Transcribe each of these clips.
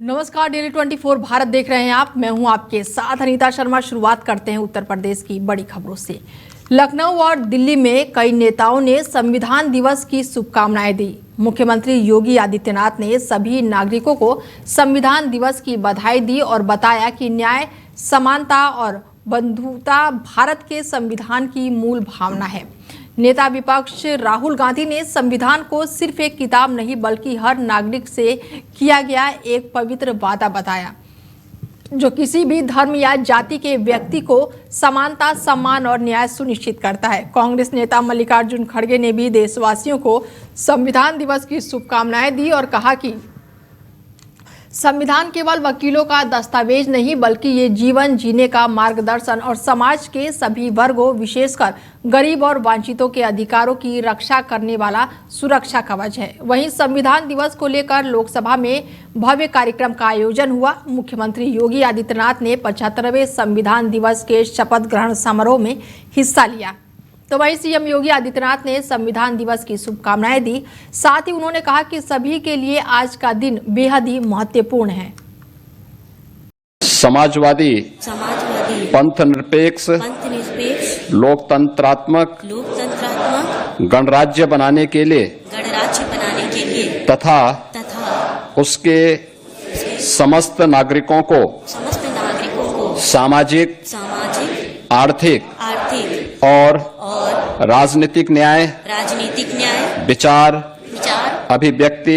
नमस्कार, डेली 24 भारत देख रहे हैं आप। मैं हूं आपके साथ अनीता शर्मा। शुरुआत करते हैं उत्तर प्रदेश की बड़ी खबरों से। लखनऊ और दिल्ली में कई नेताओं ने संविधान दिवस की शुभकामनाएं दी। मुख्यमंत्री योगी आदित्यनाथ ने सभी नागरिकों को संविधान दिवस की बधाई दी और बताया कि न्याय, समानता और बंधुता भारत के संविधान की मूल भावना है। नेता विपक्ष राहुल गांधी ने संविधान को सिर्फ एक किताब नहीं बल्कि हर नागरिक से किया गया एक पवित्र वादा बताया, जो किसी भी धर्म या जाति के व्यक्ति को समानता, सम्मान और न्याय सुनिश्चित करता है। कांग्रेस नेता मल्लिकार्जुन खड़गे ने भी देशवासियों को संविधान दिवस की शुभकामनाएं दी और कहा कि संविधान केवल वकीलों का दस्तावेज नहीं बल्कि ये जीवन जीने का मार्गदर्शन और समाज के सभी वर्गों, विशेषकर गरीब और वंचितों के अधिकारों की रक्षा करने वाला सुरक्षा कवच है। वहीं संविधान दिवस को लेकर लोकसभा में भव्य कार्यक्रम का आयोजन हुआ। मुख्यमंत्री योगी आदित्यनाथ ने 75वें संविधान दिवस के शपथ ग्रहण समारोह में हिस्सा लिया। तो वहीं सीएम योगी आदित्यनाथ ने संविधान दिवस की शुभकामनाएं दी। साथ ही उन्होंने कहा कि सभी के लिए आज का दिन बेहद ही महत्वपूर्ण है। समाजवादी पंथ निरपेक्ष लोकतंत्रात्मक गणराज्य बनाने के लिए तथा उसके समस्त नागरिकों को सामाजिक, आर्थिक और राजनीतिक न्याय, विचार, अभिव्यक्ति,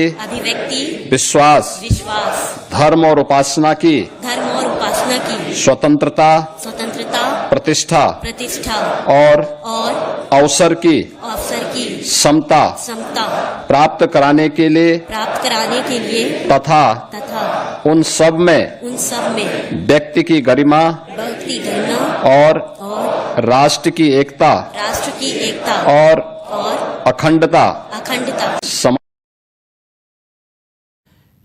विश्वास, धर्म और उपासना की स्वतंत्रता, प्रतिष्ठा और अवसर की समता प्राप्त कराने के लिए तथा उन सब में व्यक्ति की गरिमा और राष्ट्र की एकता और अखंडता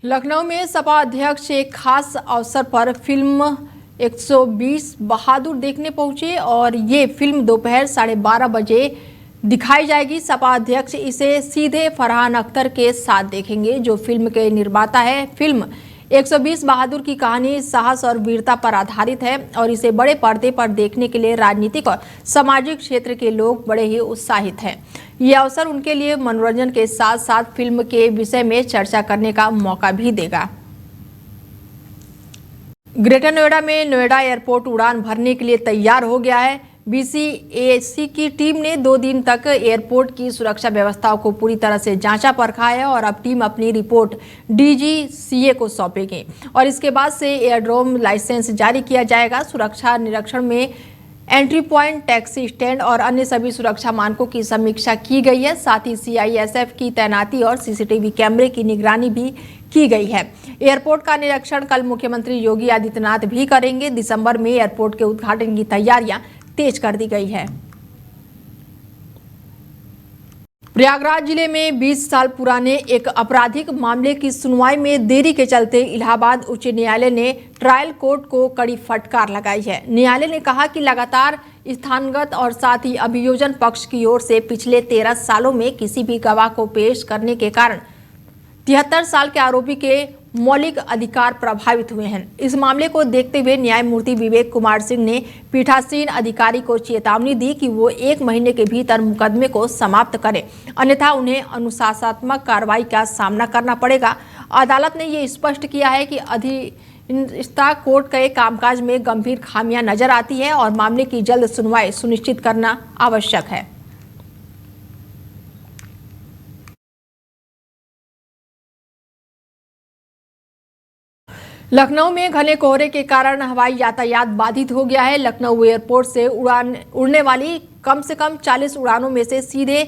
लखनऊ में सपा अध्यक्ष एक खास अवसर पर फिल्म 120 बहादुर देखने पहुंचे और ये फिल्म दोपहर 12:30 बजे दिखाई जाएगी। सपा अध्यक्ष इसे सीधे फरहान अख्तर के साथ देखेंगे, जो फिल्म के निर्माता है। फिल्म 120 बहादुर की कहानी साहस और वीरता पर आधारित है और इसे बड़े पर्दे पर देखने के लिए राजनीतिक और सामाजिक क्षेत्र के लोग बड़े ही उत्साहित हैं। यह अवसर उनके लिए मनोरंजन के साथ साथ फिल्म के विषय में चर्चा करने का मौका भी देगा। ग्रेटर नोएडा में नोएडा एयरपोर्ट उड़ान भरने के लिए तैयार हो गया है। बीसीएसी की टीम ने 2 दिन तक एयरपोर्ट की सुरक्षा व्यवस्थाओं को पूरी तरह से जांचा परखा है और अब टीम अपनी रिपोर्ट डीजीसीए को सौंपेगी और इसके बाद से एयरड्रोम लाइसेंस जारी किया जाएगा। सुरक्षा निरीक्षण में एंट्री पॉइंट, टैक्सी स्टैंड और अन्य सभी सुरक्षा मानकों की समीक्षा की गई है। साथ ही सीआईएसएफ की तैनाती और सीसीटीवी कैमरे की निगरानी भी की गई है। एयरपोर्ट का निरीक्षण कल मुख्यमंत्री योगी आदित्यनाथ भी करेंगे। दिसंबर में एयरपोर्ट के उद्घाटन की तैयारियां तेज कर दी गई है। प्रयागराज जिले में 20 साल पुराने एक आपराधिक मामले की सुनवाई में देरी के चलते इलाहाबाद उच्च न्यायालय ने ट्रायल कोर्ट को कड़ी फटकार लगाई है। न्यायालय ने कहा कि लगातार स्थानगत और साथ ही अभियोजन पक्ष की ओर से पिछले 13 सालों में किसी भी गवाह को पेश करने के कारण 73 साल के आरोपी के मौलिक अधिकार प्रभावित हुए हैं। इस मामले को देखते हुए न्यायमूर्ति विवेक कुमार सिंह ने पीठासीन अधिकारी को चेतावनी दी कि वो 1 महीने के भीतर मुकदमे को समाप्त करें, अन्यथा उन्हें अनुशासनात्मक कार्रवाई का सामना करना पड़ेगा। अदालत ने ये स्पष्ट किया है कि अधीनस्थ कोर्ट के कामकाज में गंभीर खामियां नजर आती है और मामले की जल्द सुनवाई सुनिश्चित करना आवश्यक है। लखनऊ में घने कोहरे के कारण हवाई यातायात बाधित हो गया है। लखनऊ एयरपोर्ट से उड़ने वाली कम से कम 40 उड़ानों में से सीधे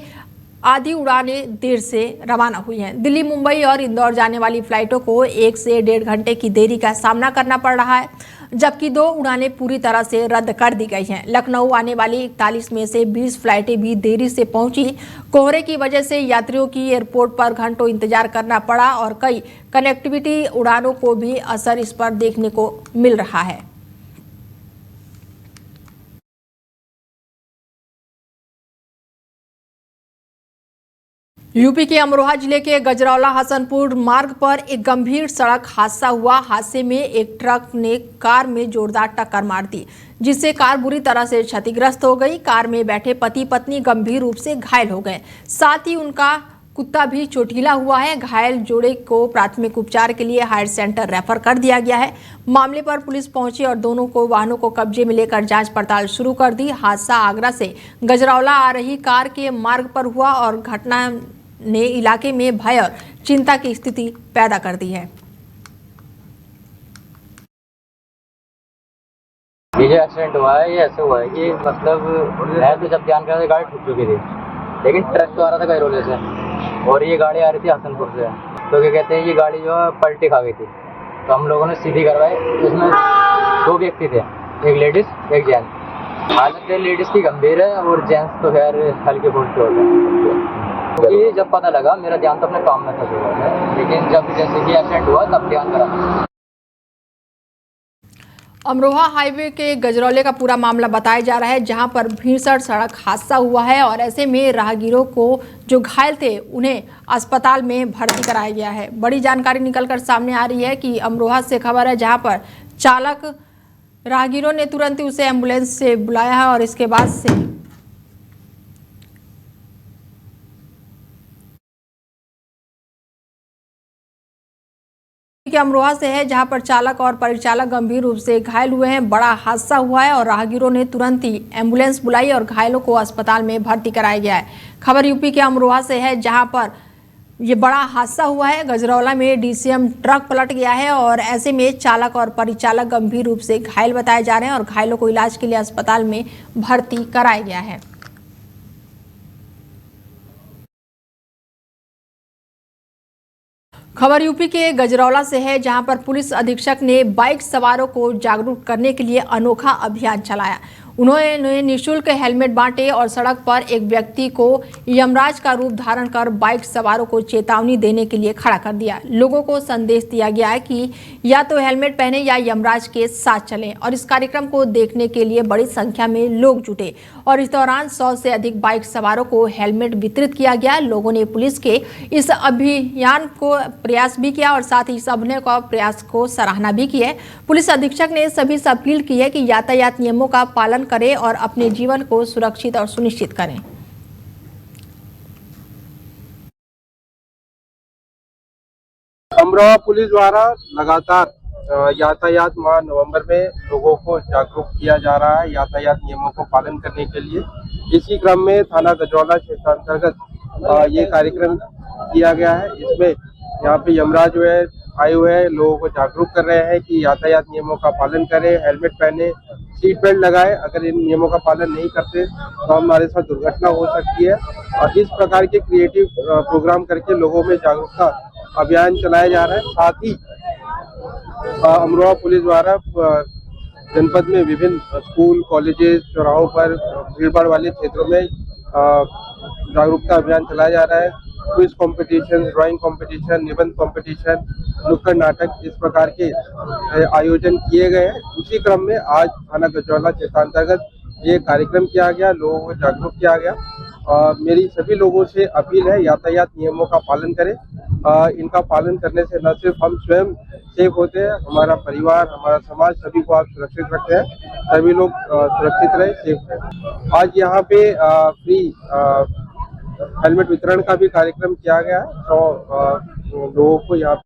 आधी उड़ानें देर से रवाना हुई हैं। दिल्ली, मुंबई और इंदौर जाने वाली फ्लाइटों को 1 से 1.5 घंटे की देरी का सामना करना पड़ रहा है, जबकि 2 उड़ानें पूरी तरह से रद्द कर दी गई हैं। लखनऊ आने वाली 41 में से 20 फ्लाइटें भी देरी से पहुंची। कोहरे की वजह से यात्रियों की एयरपोर्ट पर घंटों इंतजार करना पड़ा और कई कनेक्टिविटी उड़ानों को भी असर इस पर देखने को मिल रहा है। यूपी के अमरोहा जिले के गजरौला हसनपुर मार्ग पर एक गंभीर सड़क हादसा हुआ। हादसे में एक ट्रक ने कार में जोरदार टक्कर मार दी, जिससे कार बुरी तरह से क्षतिग्रस्त हो गई। कार में बैठे पति पत्नी गंभीर रूप से घायल हो गए, साथ ही उनका कुत्ता भी चोटिला हुआ है। घायल जोड़े को प्राथमिक उपचार के लिए हायर सेंटर रेफर कर दिया गया है। मामले पर पुलिस पहुंची और दोनों को वाहनों को कब्जे में लेकर जांच पड़ताल शुरू कर दी। हादसा आगरा से गजरौला आ रही कार के मार्ग पर हुआ और घटना ने इलाके में भय और चिंता की स्थिति पैदा कर दी है। ये जो एक्सीडेंट हुआ है ये ऐसे हुआ है कि मतलब मैं तो जब ध्यान कर गाड़ी ठुक चुकी थी, लेकिन ट्रक तो आ रहा था कैरोले से और ये गाड़ी आ रही थी हसनपुर से। तो क्या कहते हैं, ये गाड़ी जो है पलटी खा गई थी, तो हम लोगों ने सीधी करवाई। इसमें 2 व्यक्ति थे, एक लेडीज एक जेंट्स। हालत लेडीज की गंभीर है और जेंट्स तो खैर हल्के फुल्के होते हैं। ये जब पता लगा, मेरा ध्यान तो अपने काम में था सुबह, लेकिन जब जैसे कि एक्सीडेंट हुआ तब ध्यान करा। अमरोहा हाईवे के गजरौले का पूरा मामला बताया जा रहा है, जहां पर भीषण सड़क हादसा हुआ है और ऐसे में राहगीरों को जो घायल थे उन्हें अस्पताल में भर्ती कराया गया है। बड़ी जानकारी निकलकर सामने आ रही है कि अमरोहा से खबर है, जहां पर चालक राहगीरों ने तुरंत ही उसे एम्बुलेंस से बुलाया है और इसके बाद से कि अमरोहा से है, जहां पर चालक और परिचालक गंभीर रूप से घायल हुए हैं। बड़ा हादसा हुआ है और राहगीरों ने तुरंत ही एम्बुलेंस बुलाई और घायलों को अस्पताल में भर्ती कराया गया है। खबर यूपी के अमरोहा से है, जहां पर ये बड़ा हादसा हुआ है। गजरौला में डीसीएम ट्रक पलट गया है और ऐसे में चालक और परिचालक गंभीर रूप से घायल बताए जा रहे हैं और घायलों को इलाज के लिए अस्पताल में भर्ती कराया गया है। खबर यूपी के गजरौला से है, जहां पर पुलिस अधीक्षक ने बाइक सवारों को जागरूक करने के लिए अनोखा अभियान चलाया। उन्होंने निःशुल्क हेलमेट बांटे और सड़क पर एक व्यक्ति को यमराज का रूप धारण कर बाइक सवारों को चेतावनी देने के लिए खड़ा कर दिया। लोगों को संदेश दिया गया है कि या तो हेलमेट पहने या यमराज के साथ चलें और इस कार्यक्रम को देखने के लिए बड़ी संख्या में लोग जुटे और इस दौरान 100 से अधिक बाइक सवारों को हेलमेट वितरित किया गया। लोगों ने पुलिस के इस अभियान को प्रयास भी किया और साथ ही इस अभिनय का प्रयास को सराहना भी की है। पुलिस अधीक्षक ने सभी से अपील की है कि यातायात नियमों का पालन करें और अपने जीवन को सुरक्षित और सुनिश्चित करें। अमरोहा पुलिस द्वारा लगातार यातायात माह नवंबर में लोगों को जागरूक किया जा रहा है यातायात नियमों को पालन करने के लिए। इसी क्रम में थाना गजरौला क्षेत्र अंतर्गत ये कार्यक्रम किया गया है। इसमें यहाँ पे यमराज जो है आए हुए हैं, लोगों को जागरूक कर रहे हैं कि यातायात नियमों का पालन करें, हेलमेट पहने, सीट बेल्ट लगाए। अगर इन नियमों का पालन नहीं करते तो हमारे साथ दुर्घटना हो सकती है। और इस प्रकार के क्रिएटिव प्रोग्राम करके लोगों में जागरूकता अभियान चलाया जा रहा है। साथ ही अमरोहा पुलिस द्वारा जनपद में विभिन्न स्कूल, कॉलेजेस, चौराहों पर भीड़भाड़ वाले क्षेत्रों में जागरूकता अभियान चलाया जा रहा है। क्विज कंपटीशन, ड्राइंग कंपटीशन, निबंध कंपटीशन, नुक्कड़ नाटक, इस प्रकार के आयोजन किए गए हैं। उसी क्रम में आज थाना गजरौला क्षेत्र अंतर्गत ये कार्यक्रम किया गया, लोगों को जागरूक किया गया। मेरी सभी लोगों से अपील है यातायात नियमों का पालन करें। इनका पालन करने से न सिर्फ हम स्वयं सेफ होते हैं, हमारा परिवार, हमारा समाज, सभी को आप सुरक्षित रखते हैं। सभी लोग सुरक्षित रहे, सेफ रहे। आज यहाँ पे फ्री हेलमेट वितरण का भी कार्यक्रम किया गया है। तो लोगों को यहाँ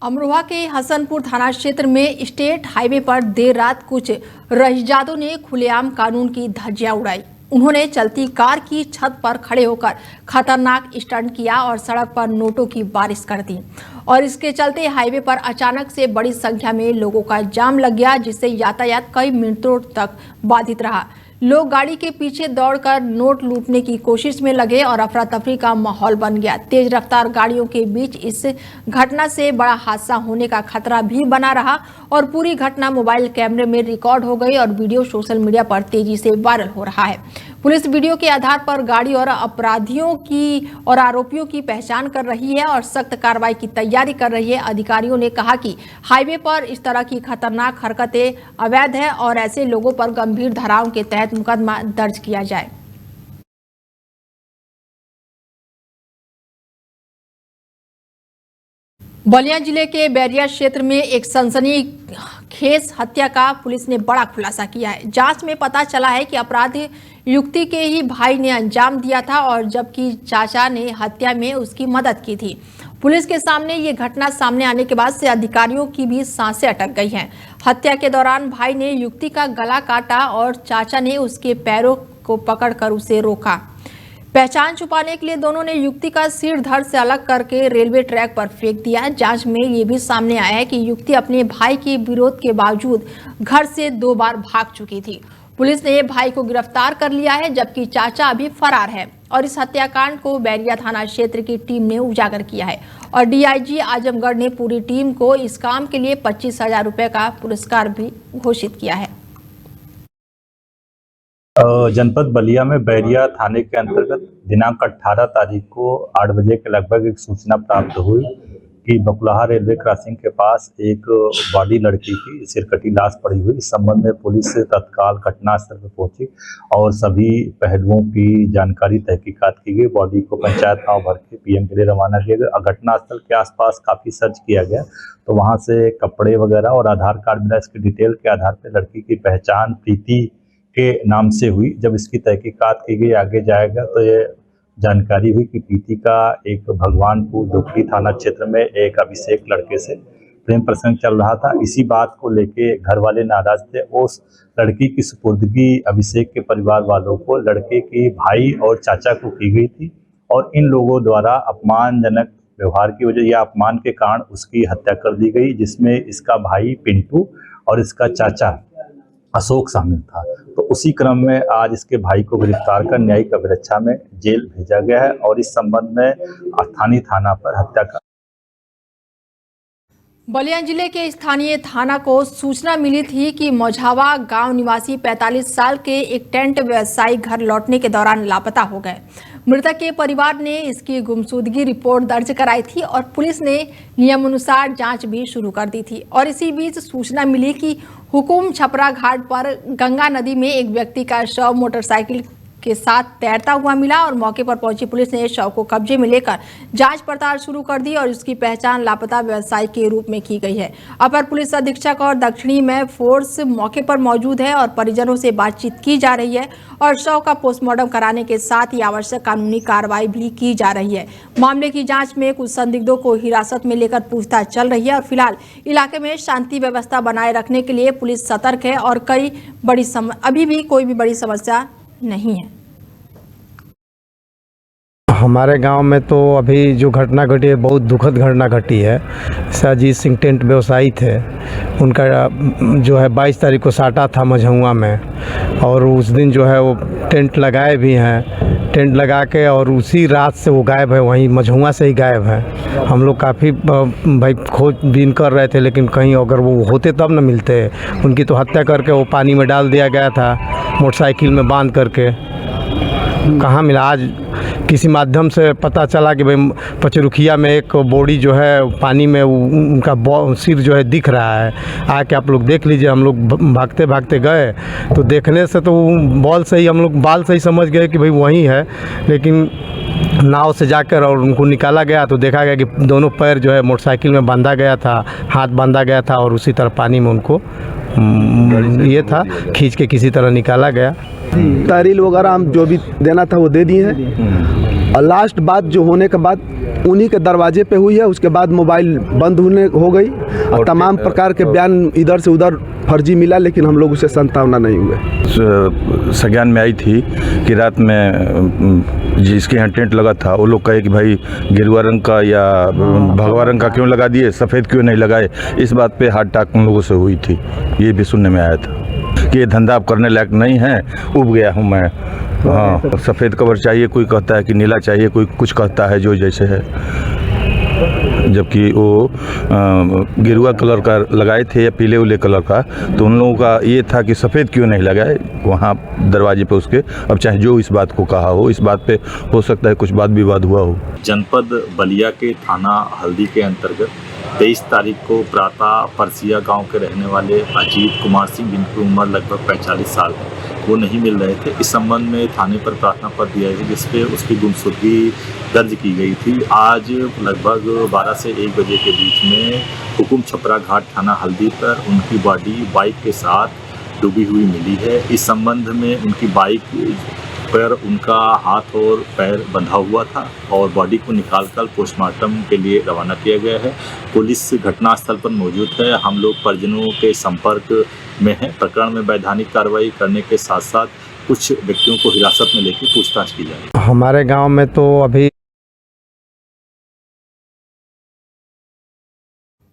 अमरोहा के हसनपुर थाना क्षेत्र में स्टेट हाईवे पर देर रात कुछ रहीजादों ने खुलेआम कानून की धज्जियां उड़ाई। उन्होंने चलती कार की छत पर खड़े होकर खतरनाक स्टंट किया और सड़क पर नोटों की बारिश कर दी और इसके चलते हाईवे पर अचानक से बड़ी संख्या में लोगों का जाम लग गया, जिससे यातायात कई मिनटों तक बाधित रहा। लोग गाड़ी के पीछे दौड़कर नोट लूटने की कोशिश में लगे और अफरा तफरी का माहौल बन गया। तेज रफ्तार गाड़ियों के बीच इस घटना से बड़ा हादसा होने का खतरा भी बना रहा और पूरी घटना मोबाइल कैमरे में रिकॉर्ड हो गई और वीडियो सोशल मीडिया पर तेजी से वायरल हो रहा है। पुलिस वीडियो के आधार पर गाड़ी और अपराधियों की और आरोपियों की पहचान कर रही है और सख्त कार्रवाई की तैयारी कर रही है। अधिकारियों ने कहा कि हाईवे पर इस तरह की खतरनाक हरकतें अवैध है और ऐसे लोगों पर गंभीर धाराओं के तहत मुकदमा दर्ज किया जाए। बलिया जिले के बैरिया क्षेत्र में एक सनसनीखेज हत्या का पुलिस ने बड़ा खुलासा किया है। जांच में पता चला है कि अपराधी युवती के ही भाई ने अंजाम दिया था और जबकि चाचा ने हत्या में उसकी मदद की थी। पुलिस के सामने ये घटना सामने आने के बाद से अधिकारियों की भी सांसें अटक गई हैं। हत्या के दौरान भाई ने युवती का गला काटा और चाचा ने उसके पैरों को पकड़कर उसे रोका। पहचान छुपाने के लिए दोनों ने युवती का सिर धड़ से अलग करके रेलवे ट्रैक पर फेंक दिया। जांच में ये भी सामने आया है कि युवती अपने भाई के विरोध के बावजूद घर से 2 बार भाग चुकी थी। पुलिस ने भाई को गिरफ्तार कर लिया है, जबकि चाचा अभी फरार है और इस हत्याकांड को बैरिया थाना क्षेत्र की टीम ने उजागर किया है और डीआईजी आजमगढ़ ने पूरी टीम को इस काम के लिए 25,000 रुपए का पुरस्कार भी घोषित किया है। जनपद बलिया में बैरिया थाने के अंतर्गत दिनांक 18 तारीख को 8 बजे के लगभग एक सूचना प्राप्त हुई कि बकुलाहा रेलवे क्रॉसिंग के पास एक बॉडी लड़की की सिरकटी लाश पड़ी हुई। इस संबंध में पुलिस तत्काल घटनास्थल पर पहुंची और सभी पहलुओं की जानकारी तहकीकात की गई। बॉडी को पंचायत गांव भर के पीएम के लिए रवाना किया गया। घटनास्थल के आसपास काफ़ी सर्च किया गया तो वहां से कपड़े वगैरह और आधार कार्ड मिला। इसके डिटेल के आधार पर लड़की की पहचान प्रीति के नाम से हुई। जब इसकी तहकीकात की गई आगे जाएगा तो ये जानकारी हुई कि प्रीति का एक भगवानपुर दुखी थाना क्षेत्र में एक अभिषेक लड़के से प्रेम प्रसंग चल रहा था। इसी बात को लेके घर वाले नाराज थे। उस लड़की की सुपुर्दगी अभिषेक के परिवार वालों को लड़के के भाई और चाचा को की गई थी और इन लोगों द्वारा अपमानजनक व्यवहार की वजह या अपमान के कारण उसकी हत्या कर दी गई, जिसमें इसका भाई पिंटू और इसका चाचा अशोक शामिल था। तो उसी क्रम में आज इसके भाई को गिरफ्तार कर न्यायिक अभिरक्षा में जेल भेजा गया है और इस संबंध में स्थानीय थाना पर हत्या का। बलिया जिले के स्थानीय थाना को सूचना मिली थी कि मझावा गांव निवासी 45 साल के एक टेंट व्यवसायी घर लौटने के दौरान लापता हो गए। मृतक के परिवार ने इसकी गुमशुदगी रिपोर्ट दर्ज कराई थी और पुलिस ने नियमानुसार जांच भी शुरू कर दी थी। और इसी बीच सूचना मिली कि हुकुम छपरा घाट पर गंगा नदी में एक व्यक्ति का शव मोटरसाइकिल के साथ तैरता हुआ मिला और मौके पर पहुंची पुलिस ने शव को कब्जे में लेकर जांच पड़ताल शुरू कर दी और उसकी पहचान लापता व्यवसायी के रूप में की गई है। अपर पुलिस अधीक्षक और दक्षिणी में फोर्स मौके पर मौजूद है और परिजनों से बातचीत की जा रही है और शव का पोस्टमार्टम कराने के साथ ही आवश्यक कानूनी कार्रवाई भी की जा रही है। मामले की जाँच में कुछ संदिग्धों को हिरासत में लेकर पूछताछ चल रही है और फिलहाल इलाके में शांति व्यवस्था बनाए रखने के लिए पुलिस सतर्क है और अभी भी कोई भी बड़ी समस्या नहीं है। हमारे गांव में तो अभी जो घटना घटी है बहुत दुखद घटना घटी है। अजीत सिंह टेंट व्यवसायी थे, उनका जो है 22 तारीख को साटा था मझौआ में और उस दिन जो है वो टेंट लगाए भी हैं। टेंट लगा के और उसी रात से वो गायब है, वहीं मझौआ से ही गायब है। हम लोग काफ़ी भाई खोजबीन कर रहे थे लेकिन कहीं अगर वो होते तब न मिलते। उनकी तो हत्या करके वो पानी में डाल दिया गया था मोटरसाइकिल में बांध करके। कहाँ मिला? आज किसी माध्यम से पता चला कि भाई पचरुखिया में एक बॉडी जो है पानी में उनका सिर जो है दिख रहा है। आके आप लोग देख लीजिए। हम लोग भागते भागते गए तो देखने से तो बाल से ही समझ गए कि भाई वही है, लेकिन नाव से जाकर और उनको निकाला गया तो देखा गया कि दोनों पैर जो है मोटरसाइकिल में बांधा गया था, हाथ बांधा गया था और उसी तरह पानी में उनको ये था खींच के किसी तरह निकाला गया। तहरील वगैरह हम जो भी देना था वो दे दिए हैं और लास्ट बात जो होने के बाद उन्हीं के दरवाजे पे हुई है। उसके बाद मोबाइल बंद हो गई और तमाम प्रकार के बयान इधर से उधर फर्जी मिला, लेकिन हम लोग उसे संतावना नहीं हुए। संज्ञान में आई थी कि रात में जिसके यहाँ टेंट लगा था वो लोग कहे कि भाई गेरुआ रंग का या भगवा रंग का क्यों लगा दिए, सफ़ेद क्यों नहीं लगाए। इस बात पे हाथ टाक उन लोगों से हुई थी। ये भी सुनने में आया था कि ये धंधा अब करने लायक नहीं है, उब गया हूँ मैं। हाँ, सफ़ेद कवर चाहिए, कोई कहता है कि नीला चाहिए, कोई कुछ कहता है जो जैसे है। जबकि वो गेरुआ कलर का लगाए थे या पीले उले कलर का, तो उन लोगों का ये था कि सफ़ेद क्यों नहीं लगाए वहाँ दरवाजे पे उसके। अब चाहे जो इस बात को कहा हो, इस बात पे हो सकता है कुछ बात विवाद हुआ हो। जनपद बलिया के थाना हल्दी के अंतर्गत 23 तारीख को प्रातः परसिया गांव के रहने वाले अजीत कुमार सिंह, जिनकी उम्र लगभग 45 साल है, वो नहीं मिल रहे थे। इस संबंध में थाने पर प्रार्थना पत्र दिया है जिसपे उसकी गुमशुदगी दर्ज की गई थी। आज लगभग 12 से 1 बजे के बीच में हुकुम छपरा घाट थाना हल्दी पर उनकी बॉडी बाइक के साथ डूबी हुई मिली है। इस संबंध में उनकी बाइक पर उनका हाथ और पैर बंधा हुआ था और बॉडी को निकालकर पोस्टमार्टम के लिए रवाना किया गया है। पुलिस घटनास्थल पर मौजूद है। हम लोग परिजनों के संपर्क में हैं। प्रकरण में वैधानिक कार्रवाई करने के साथ साथ कुछ व्यक्तियों को हिरासत में लेकर पूछताछ की जाएगी। हमारे गांव में तो अभी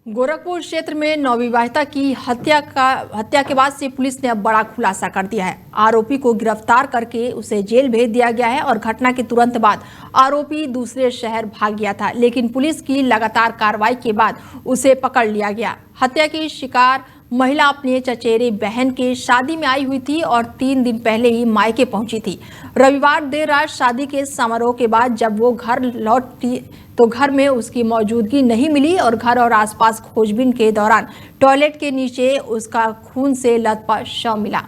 गोरखपुर क्षेत्र में नवविवाहिता की हत्या के बाद से पुलिस ने अब बड़ा खुलासा कर दिया है। आरोपी को गिरफ्तार करके उसे जेल भेज दिया गया है और घटना के तुरंत बाद आरोपी दूसरे शहर भाग गया था, लेकिन पुलिस की लगातार कार्रवाई के बाद उसे पकड़ लिया गया। हत्या की शिकार महिला अपने चचेरे बहन के शादी में आई हुई थी और 3 दिन पहले ही मायके पहुंची थी। रविवार देर रात शादी के समारोह के बाद जब वो घर लौटी तो घर में उसकी मौजूदगी नहीं मिली और घर और आसपास खोजबीन के दौरान टॉयलेट के नीचे उसका खून से लथपथ शव मिला,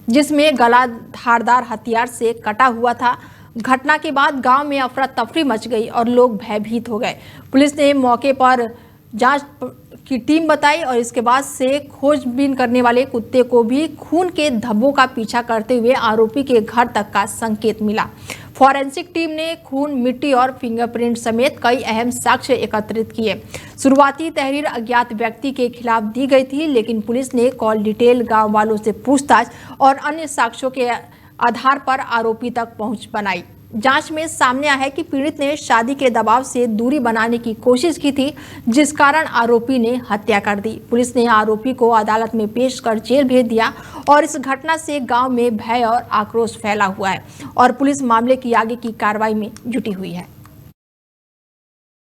जिसमें गला धारदार हथियार से कटा हुआ था। घटना के बाद गांव में अफरा तफरी मच गई और लोग भयभीत हो गए। पुलिस ने मौके पर जांच की टीम बताई और इसके बाद से खोजबीन करने वाले कुत्ते को भी खून के धब्बों का पीछा करते हुए आरोपी के घर तक का संकेत मिला। फॉरेंसिक टीम ने खून, मिट्टी और फिंगरप्रिंट समेत कई अहम साक्ष्य एकत्रित किए। शुरुआती तहरीर अज्ञात व्यक्ति के खिलाफ दी गई थी, लेकिन पुलिस ने कॉल डिटेल, गांव वालों से पूछताछ और अन्य साक्ष्यों के आधार पर आरोपी तक पहुंच बनाई। जांच में सामने आया है कि पीड़ित ने शादी के दबाव से दूरी बनाने की कोशिश की थी, जिस कारण आरोपी ने हत्या कर दी। पुलिस ने आरोपी को अदालत में पेश कर जेल भेज दिया और इस घटना से गांव में भय और आक्रोश फैला हुआ है और पुलिस मामले की आगे की कार्रवाई में जुटी हुई है।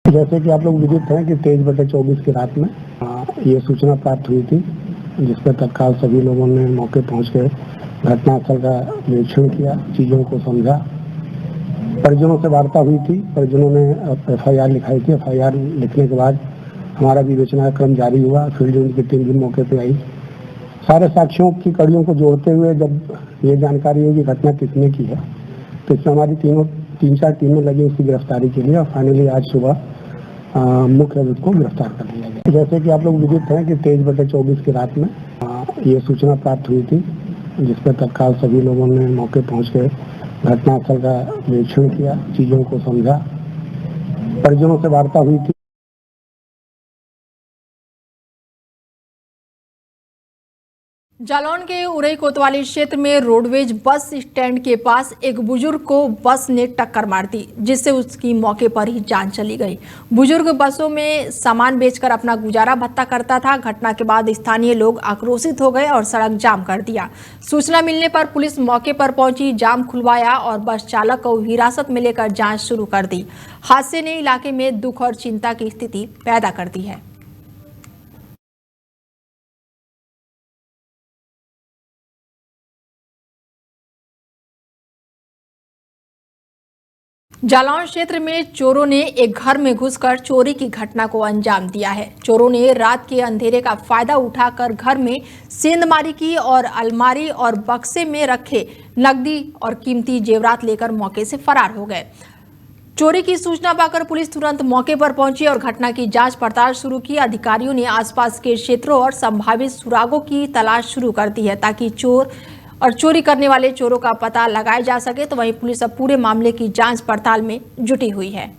जैसे कि आप लोग विदित हैं कि 23/24 की रात में ये सूचना प्राप्त हुई थी, जिस पर तत्काल सभी लोगों ने मौके पहुंच कर घटनास्थल का निरीक्षण किया, चीज़ों को समझा। परिजनों से वार्ता हुई थी, परिजनों ने FIR लिखाई थी। FIR लिखने के बाद हमारा विवेचना क्रम जारी हुआ। फील्ड यूनिट की टीम भी मौके पर आई। सारे साक्ष्यों की कड़ियों को जोड़ते हुए जब ये जानकारी हुई कि घटना किसने की है, तो इसमें हमारी 3-4 टीमें लगी उसकी गिरफ्तारी के लिए और फाइनली आज सुबह मुख्य अभियुक्त को गिरफ्तार कर लिया गया। जैसे कि आप लोग विदित हैं कि 23/24 की रात में ये सूचना प्राप्त हुई थी, जिस पर तत्काल सभी लोगों ने मौके पहुंच कर घटनास्थल का निरीक्षण किया, चीज़ों को समझा। परिजनों से वार्ता हुई थी। जालौन के उरई कोतवाली क्षेत्र में रोडवेज बस स्टैंड के पास एक बुजुर्ग को बस ने टक्कर मार दी, जिससे उसकी मौके पर ही जान चली गई। बुजुर्ग बसों में सामान बेचकर अपना गुजारा भत्ता करता था। घटना के बाद स्थानीय लोग आक्रोशित हो गए और सड़क जाम कर दिया। सूचना मिलने पर पुलिस मौके पर पहुंची, जाम खुलवाया और बस चालक को हिरासत में लेकर जाँच शुरू कर दी। हादसे ने इलाके में दुख और चिंता की स्थिति पैदा कर दी है। जालौन क्षेत्र में चोरों ने एक घर में घुसकर चोरी की घटना को अंजाम दिया है। चोरों ने रात के अंधेरे का फायदा उठाकर घर में सेंधमारी की और अलमारी और बक्से में रखे नकदी और कीमती जेवरात लेकर मौके से फरार हो गए। चोरी की सूचना पाकर पुलिस तुरंत मौके पर पहुंची और घटना की जांच पड़ताल शुरू की। अधिकारियों ने आसपास के क्षेत्रों और संभावित सुरागों की तलाश शुरू कर दी है ताकि चोरी करने वाले चोरों का पता लगाया जा सके। तो वहीं पुलिस अब पूरे मामले की जांच पड़ताल में जुटी हुई है।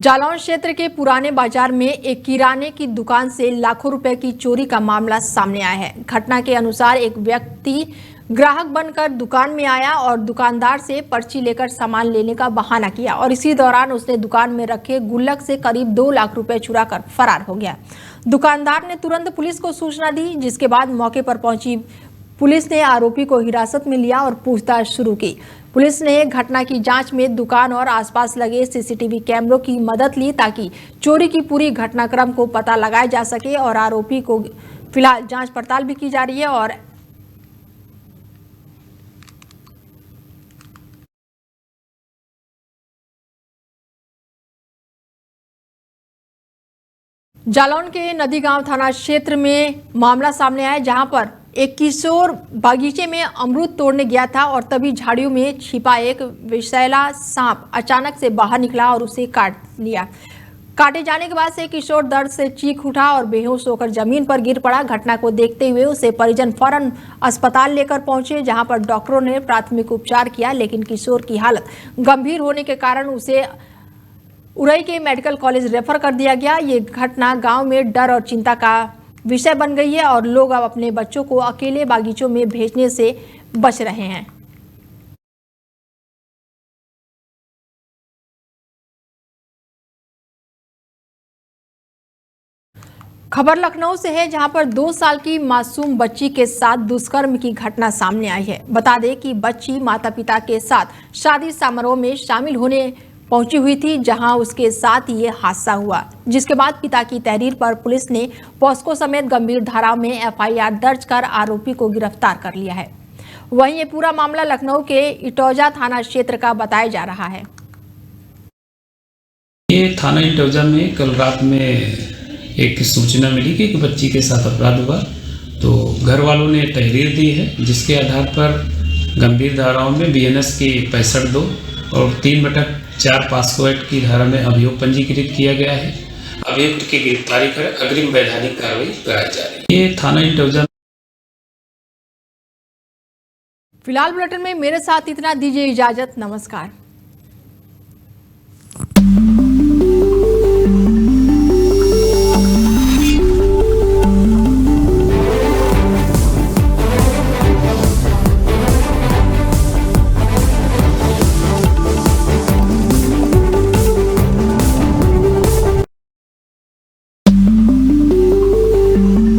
जालौन क्षेत्र के पुराने बाजार में एक किराने की दुकान से लाखों रुपए की चोरी का मामला सामने आया है। घटना के अनुसार एक व्यक्ति ग्राहक बनकर दुकान में आया और दुकानदार से पर्ची लेकर सामान लेने का बहाना किया और इसी दौरान उसने दुकान में रखे गुल्लक से करीब 2 लाख रुपए चुराकर फरार हो गया। दुकानदार ने तुरंत पुलिस को सूचना दी, जिसके बाद मौके पर पहुंची पुलिस ने आरोपी को हिरासत में लिया और पूछताछ शुरू की। पुलिस ने घटना की जांच में दुकान और आसपास लगे CCTV कैमरों की मदद ली ताकि चोरी की पूरी घटनाक्रम को पता लगाया जा सके और आरोपी को फिलहाल जांच पड़ताल भी की जा रही है और जालौन के नदी गांव थाना क्षेत्र में मामला सामने आया, जहां पर एक किशोर बागीचे में अमरूद तोड़ने गया था और तभी झाड़ियों में छिपा एक विषैला सांप अचानक से बाहर निकला और उसे काट लिया। काटे जाने के बाद से किशोर दर्द से चीख उठा और बेहोश होकर जमीन पर गिर पड़ा। घटना को देखते हुए उसे परिजन फौरन अस्पताल लेकर पहुंचे, जहां पर डॉक्टरों ने प्राथमिक उपचार किया, लेकिन किशोर की हालत गंभीर होने के कारण उसे उरई के मेडिकल कॉलेज रेफर कर दिया गया। ये घटना गांव में डर और चिंता का विषय बन गई है और लोग अब अपने बच्चों को अकेले बागीचों में भेजने से बच रहे हैं। खबर लखनऊ से है, जहां पर 2 साल की मासूम बच्ची के साथ दुष्कर्म की घटना सामने आई है। बता दें कि बच्ची माता पिता के साथ शादी समारोह में शामिल होने पहुंची हुई थी, जहां उसके साथ ये हादसा हुआ, जिसके बाद पिता की तहरीर पर पुलिस ने पॉस्को समेत गंभीर धाराओं में एफआईआर दर्ज कर आरोपी को गिरफ्तार कर लिया है। वहीं ये पूरा मामला लखनऊ के इटौजा थाना क्षेत्र का बताया जा रहा है। ये थाना इटौजा में कल रात में एक सूचना मिली कि एक बच्ची के साथ अपराध हुआ, तो घर वालों ने तहरीर दी है, जिसके आधार पर गंभीर धाराओं में बीएनएस की 65(2) और 3/4 पॉस्को एक्ट की धारा में अभियोग पंजीकृत किया गया है। अभियुक्त की गिरफ्तारी कर अग्रिम वैधानिक कार्रवाई कराई जा रही है। ये थाना इटौजा। फिलहाल बुलेटिन में मेरे साथ इतना, दीजिए इजाजत, नमस्कार।